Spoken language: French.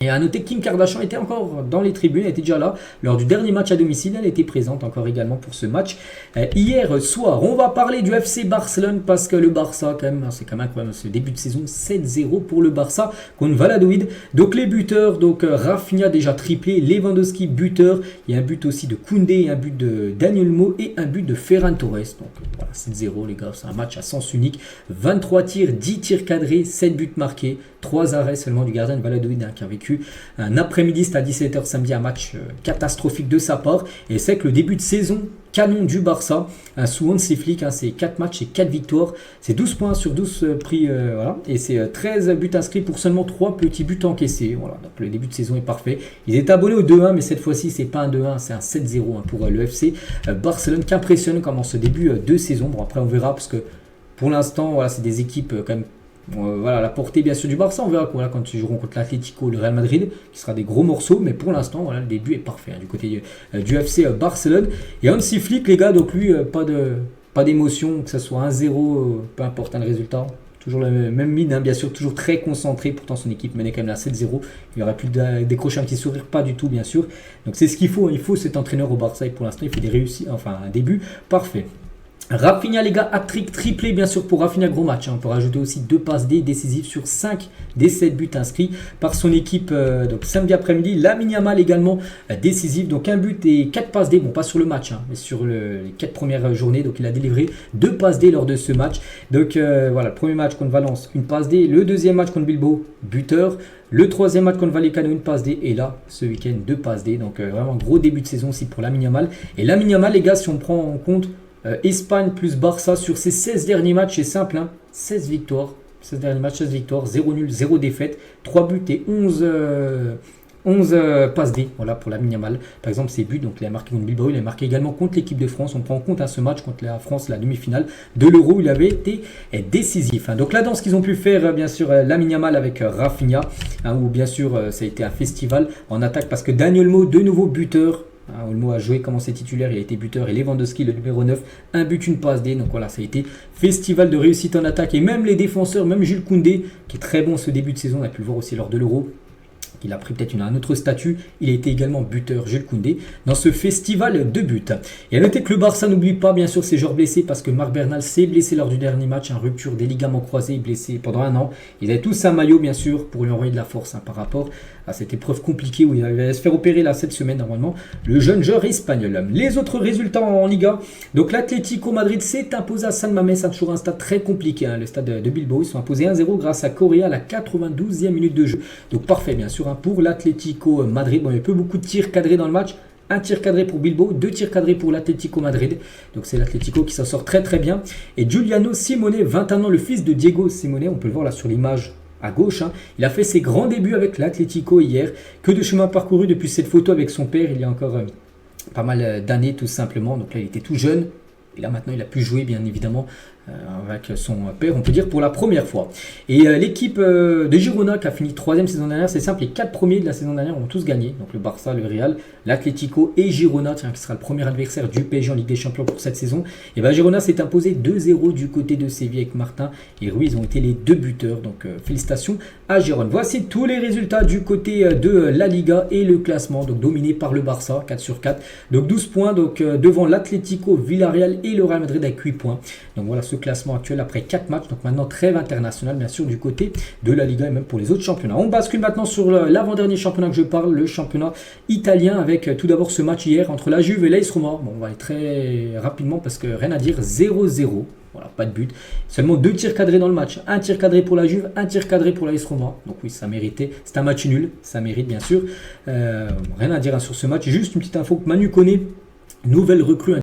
Et à noter que Kim Kardashian était encore dans les tribunes, elle était déjà là. Lors du dernier match à domicile, elle était présente encore également pour ce match. Hier soir, on va parler du FC Barcelone parce que le Barça, quand même, c'est quand même incroyable, ce début de saison 7-0 pour le Barça contre Valladolid. Donc les buteurs, Rafinha déjà triplé, Lewandowski buteur, il y a un but aussi de Koundé, un but de Daniel Mo et un but de Ferran Torres. Donc voilà, 7-0 les gars, c'est un match à sens unique. 23 tirs, 10 tirs cadrés, 7 buts marqués, 3 arrêts seulement du gardien de Valladolid qui a vécu un après-midi, c'est à 17h samedi, un match catastrophique de sa part. Et c'est que le début de saison canon du Barça, sous Hansi Flick, c'est 4 matchs et 4 victoires, c'est 12 points sur 12 pris, voilà. Et c'est 13 buts inscrits pour seulement 3 petits buts encaissés. Voilà, donc le début de saison est parfait. Ils étaient abonnés au 2-1, mais cette fois-ci c'est pas un 2-1, c'est un 7-0 pour le FC Barcelone qui impressionne comme en ce début de saison. Bon, après on verra parce que pour l'instant, voilà, c'est des équipes quand même. Voilà, la portée bien sûr du Barça, on verra voilà, quand ils joueront contre l'Atlético, le Real Madrid, qui sera des gros morceaux, mais pour l'instant, voilà, le début est parfait du côté du FC Barcelone. Et Hansi Flick, les gars, donc lui, pas d'émotion, que ce soit 1-0, peu importe le résultat. Toujours la même mine, bien sûr, toujours très concentré. Pourtant, son équipe menait quand même là 7-0. Il aurait pu décrocher un petit sourire, pas du tout, bien sûr. Donc, c'est ce qu'il faut. Il faut cet entraîneur au Barça. Et pour l'instant, il fait des réussites, enfin, un début parfait. Rafinha les gars, hat-trick triplé bien sûr pour Rafinha, gros match. On peut rajouter aussi 2 passes D décisives sur 5 des 7 buts inscrits par son équipe donc samedi après-midi. Lamine Yamal également décisif, donc un but et 4 passes D, bon pas sur le match mais sur les 4 premières journées. Donc il a délivré 2 passes D lors de ce match. Donc voilà, le premier match contre Valence, une passe D. Le deuxième match contre Bilbao, buteur. Le troisième match contre Vallecano, une passe D. Et là, ce week-end, 2 passes D. Donc vraiment gros début de saison aussi pour Lamine Yamal. Et Lamine Yamal les gars, si on prend en compte Espagne plus Barça sur ces 16 derniers matchs, c'est simple, 16 victoires, 16 derniers matchs, 16 victoires, 0 nul, 0 défaite, 3 buts et 11 passes D, voilà pour Lamine Yamal. Par exemple, ses buts, donc il a marqué contre Bilbao, il a marqué également contre l'équipe de France. On prend en compte ce match contre la France, la demi-finale de l'Euro, où il avait été décisif. Donc là, dans ce qu'ils ont pu faire, bien sûr, Lamine Yamal avec Rafinha, où bien sûr, ça a été un festival en attaque parce que Daniel Mo, de nouveau buteur. Olmo a joué comme c'est titulaire, il a été buteur, et Lewandowski le numéro 9, un but, une passe D. Donc voilà, ça a été festival de réussite en attaque. Et même les défenseurs, même Jules Koundé, qui est très bon ce début de saison, on a pu le voir aussi lors de l'Euro. Il a pris peut-être un autre statut. Il a été également buteur, Jules Koundé, dans ce festival de buts. Et à noter que le Barça n'oublie pas bien sûr ses joueurs blessés parce que Marc Bernal s'est blessé lors du dernier match, rupture des ligaments croisés, blessé pendant 1 an. Ils avaient tous un maillot bien sûr pour lui envoyer de la force par rapport à cette épreuve compliquée où il allait se faire opérer là cette semaine normalement, le jeune joueur espagnol. Les autres résultats en Liga, donc l'Atlético Madrid s'est imposé à San Mamés, c'est toujours un stade très compliqué, le stade de Bilbao. Ils sont imposés 1-0 grâce à Correa à la 92e minute de jeu. Donc parfait bien sûr pour l'Atlético Madrid. Bon, il y a peu beaucoup de tirs cadrés dans le match. Un tir cadré pour Bilbao, 2 tirs cadrés pour l'Atlético Madrid. Donc c'est l'Atlético qui s'en sort très très bien. Et Giuliano Simone, 21 ans, le fils de Diego Simone, on peut le voir là sur l'image à gauche. Il a fait ses grands débuts avec l'Atlético hier. Que de chemin parcouru depuis cette photo avec son père il y a encore pas mal d'années tout simplement. Donc là il était tout jeune. Et là maintenant il a pu jouer bien évidemment avec son père, on peut dire pour la première fois. Et l'équipe de Girona qui a fini 3e saison dernière, c'est simple, les 4 premiers de la saison dernière ont tous gagné. Donc le Barça, le Real, l'Atlético et Girona, qui sera le premier adversaire du PSG en Ligue des Champions pour cette saison. Et bien Girona s'est imposé 2-0 du côté de Séville avec Martin et Ruiz ont été les 2 buteurs. Donc félicitations à Girona. Voici tous les résultats du côté de la Liga et le classement, donc dominé par le Barça, 4 sur 4. Donc 12 points donc, devant l'Atlético, Villarreal et le Real Madrid avec 8 points. Donc voilà ce classement actuel après 4 matchs. Donc maintenant trêve internationale bien sûr du côté de la Liga et même pour les autres championnats. On bascule maintenant sur l'avant-dernier championnat que je parle, le championnat italien avec tout d'abord ce match hier entre la Juve et l'AS Roma. Bon, on va aller très rapidement parce que rien à dire, 0-0. Voilà, pas de but. Seulement 2 tirs cadrés dans le match. Un tir cadré pour la Juve, un tir cadré pour l'AS Roma. Donc oui, ça méritait. C'est un match nul, ça mérite bien sûr. Rien à dire sur ce match. Juste une petite info que Manu Koné, nouvelle recrue